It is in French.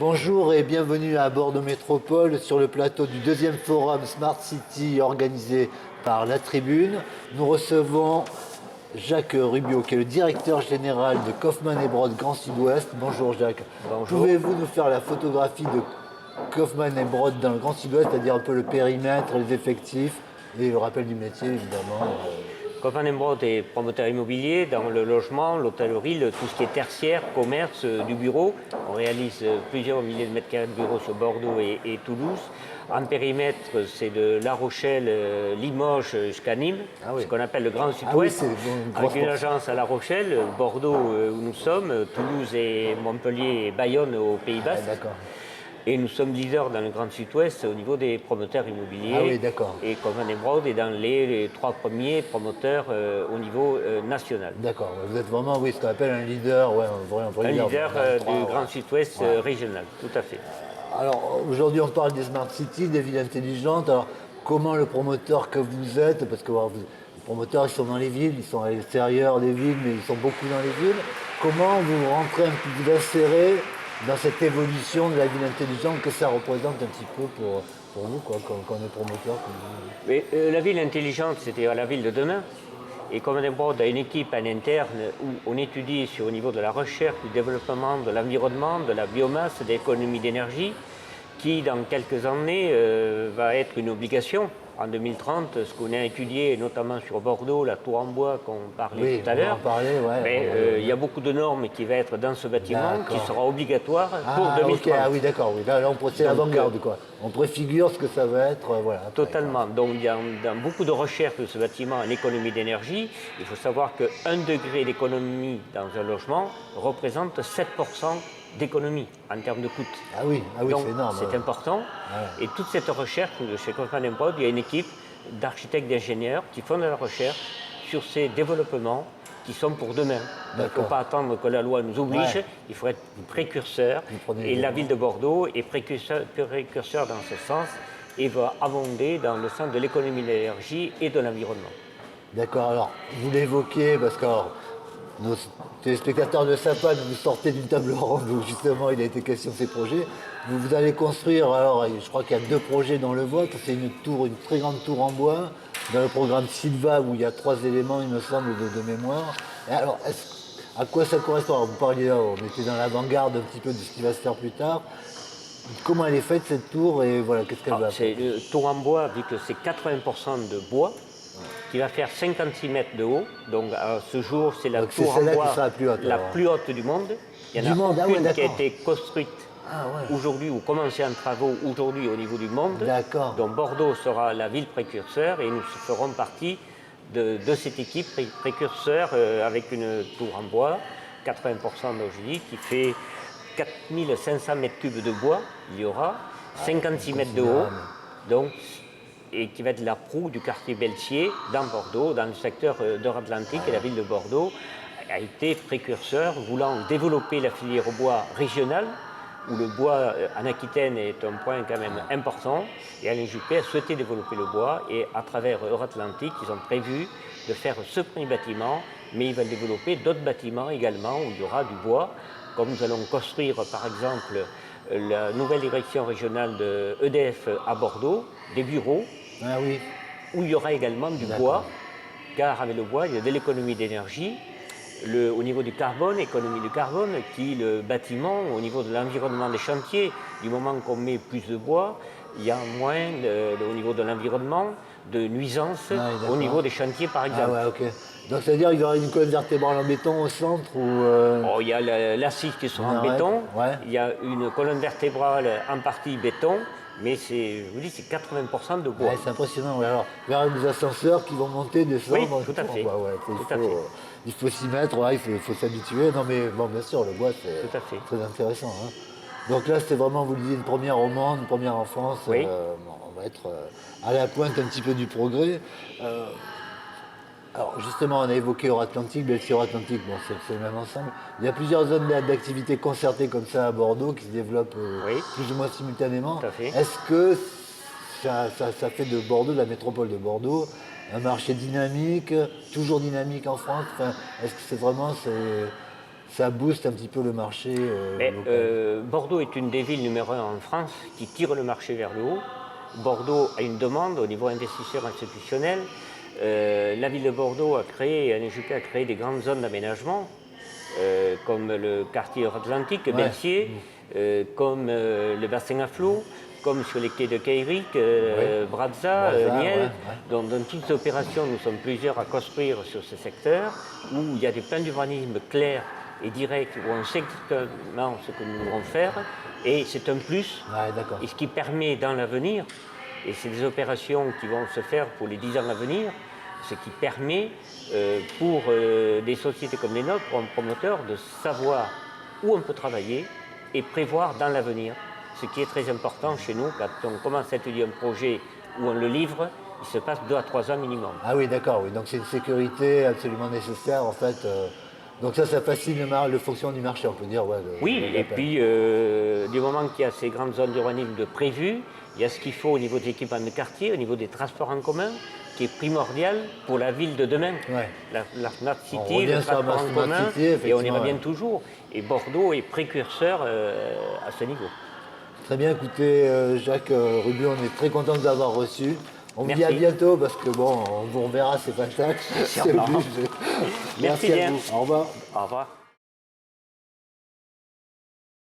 Bonjour et bienvenue à Bordeaux Métropole sur le plateau du deuxième forum Smart City organisé par La Tribune. Nous recevons Jacques Rubio qui est le directeur général de Kaufmann & Broad Grand Sud-Ouest. Bonjour Jacques. Bonjour. Pouvez-vous nous faire la photographie de Kaufmann & Broad dans le Grand Sud-Ouest, c'est-à-dire un peu le périmètre, les effectifs et le rappel du métier évidemment. Kaufmann & Broad est promoteur immobilier dans le logement, l'hôtellerie, tout ce qui est tertiaire, commerce, du bureau. On réalise plusieurs milliers de mètres carrés de bureaux sur Bordeaux et Toulouse. En périmètre, c'est de La Rochelle, Limoges jusqu'à Nîmes, ce qu'on appelle le Grand Sud-Ouest, avec une agence à La Rochelle, Bordeaux où nous sommes, Toulouse et Montpellier et Bayonne au Pays Basque. D'accord. Et nous sommes leaders dans le Grand Sud-Ouest au niveau des promoteurs immobiliers. Ah oui, d'accord. Et Kaufmann & Broad est dans les 3 premiers promoteurs au niveau national. D'accord, vous êtes vraiment ce qu'on appelle un leader, un vrai leader du Grand ouais. Sud-Ouest régional, tout à fait. Alors aujourd'hui on parle des smart cities, des villes intelligentes. Alors comment le promoteur que vous êtes, parce que les promoteurs ils sont dans les villes, ils sont à l'extérieur des villes, mais ils sont beaucoup dans les villes. Comment vous rentrez vous insérez dans cette évolution de la ville intelligente que ça représente un petit peu pour vous, quand on est promoteur comme vous. Mais, la ville intelligente, c'est-à-dire la ville de demain. Et Kaufmann & Broad a une équipe en interne où on étudie au niveau de la recherche, du développement, de l'environnement, de la biomasse, de l'économie d'énergie, qui dans quelques années va être une obligation. En 2030, ce qu'on a étudié, notamment sur Bordeaux, la tour en bois qu'on parlait tout à l'heure, il y a beaucoup de normes qui vont être dans ce bâtiment, qui sera obligatoire pour 2030. Okay. Ah oui, d'accord, oui. Là c'est l'avant-garde, quoi. On préfigure ce que ça va être, voilà. Après, totalement. Donc, il y a dans beaucoup de recherches de ce bâtiment en économie d'énergie. Il faut savoir que 1 degré d'économie dans un logement représente 7% d'économie en termes de coûts. Ah oui, c'est énorme. C'est important. Et toute cette recherche, chez Kaufmann & Broad, il y a une équipe d'architectes, d'ingénieurs qui font de la recherche sur ces développements qui sont pour demain. Il ne faut pas attendre que la loi nous oblige, il faut être précurseur. Et la ville de Bordeaux est précurseur dans ce sens et va abonder dans le sens de l'économie de l'énergie et de l'environnement. D'accord, alors vous l'évoquez parce que nos téléspectateurs ne savent pas, vous sortez d'une table ronde où justement il a été question de ces projets. Vous allez construire, alors je crois qu'il y a 2 projets dans le vôtre, c'est une très grande tour en bois, dans le programme Silva où il y a 3 éléments il me semble de mémoire. Et alors à quoi ça correspond? Alors, vous parliez là, on était dans l'avant-garde un petit peu de ce qui va se faire plus tard. Comment elle est faite cette tour et voilà, qu'est-ce qu'elle va faire? C'est une tour en bois, vu que c'est 80% de bois, qui va faire 56 mètres de haut. Donc à ce jour, c'est la tour en bois la plus haute du monde. Il y en a une qui a été construite aujourd'hui ou commencée en travaux aujourd'hui au niveau du monde. Donc Bordeaux sera la ville précurseur et nous ferons partie de cette équipe précurseur avec une tour en bois, 80% d'origine, qui fait 4500 mètres cubes de bois. Il y aura 56 mètres de haut. Donc, et qui va être la proue du quartier Beltier dans Bordeaux, dans le secteur d'Europe-Atlantique. Et la ville de Bordeaux a été précurseur, voulant développer la filière bois régionale, où le bois en Aquitaine est un point quand même important. Et Alain Juppé a souhaité développer le bois. Et à travers Europe-Atlantique, ils ont prévu de faire ce premier bâtiment, mais ils veulent développer d'autres bâtiments également, où il y aura du bois. Comme nous allons construire, par exemple, la nouvelle direction régionale de EDF à Bordeaux, des bureaux, où il y aura également du bois, car avec le bois, il y a de l'économie d'énergie. Au niveau du carbone, économie du carbone, qui le bâtiment, au niveau de l'environnement des chantiers, du moment qu'on met plus de bois, il y a moins, au niveau de l'environnement, de nuisances au niveau des chantiers, par exemple. Donc, c'est-à-dire qu'il y aura une colonne vertébrale en béton au centre il y a l'assise qui sera en béton, il y a une colonne vertébrale en partie béton, mais je vous dis, c'est 80% de bois. C'est impressionnant. Alors, il y aura des ascenseurs qui vont monter, descendre. Oui, tout à fait. Il faut s'y mettre, il faut s'habituer. Non, mais bon, bien sûr, le bois, c'est très intéressant. Donc là, c'est vraiment, vous le disiez, une première romande, une première enfance. On va être à la pointe un petit peu du progrès. Alors justement, on a évoqué Euratlantique, Beltier Euratlantique, c'est le même ensemble. Il y a plusieurs zones d'activité concertées comme ça à Bordeaux qui se développent plus ou moins simultanément. Est-ce que ça fait de Bordeaux, de la métropole de Bordeaux, un marché dynamique, toujours dynamique en France? Est-ce que c'est vraiment ça booste un petit peu le marché local. Bordeaux est une des villes numéro 1 en France qui tire le marché vers le haut. Bordeaux a une demande au niveau investisseur institutionnel. La ville de Bordeaux a créé, NGP a créé des grandes zones d'aménagement, comme le quartier Atlantique, Belsier, comme le bassin à flot, comme sur les quais de Caïric, Brazza, Niel. Donc, dans toutes ces opérations, nous sommes plusieurs à construire sur ce secteur où il y a des plans d'urbanisme clairs et directs, où on sait exactement ce que nous devons faire, et c'est un plus. Et ce qui permet dans l'avenir, et c'est des opérations qui vont se faire pour les 10 ans à venir, ce qui permet pour des sociétés comme les nôtres, pour un promoteur, de savoir où on peut travailler et prévoir dans l'avenir. Ce qui est très important chez nous, quand on commence à étudier un projet où on le livre, il se passe 2 à 3 ans minimum. Ah oui, d'accord, oui. Donc c'est une sécurité absolument nécessaire en fait. Donc ça facilite le fonctionnement du marché, on peut dire. Et puis du moment qu'il y a ces grandes zones d'urbanisme de prévues, il y a ce qu'il faut au niveau des équipements de quartier, au niveau des transports en commun, qui est primordial pour la ville de demain. La Smart City, le transport en commun, et on y revient toujours. Et Bordeaux est précurseur à ce niveau. Très bien, écoutez, Jacques Rubu, on est très content de vous avoir reçu. On vous dit à bientôt parce que bon, on vous reverra, c'est pas taxe. Merci bien. Merci à vous. Au revoir. Au revoir.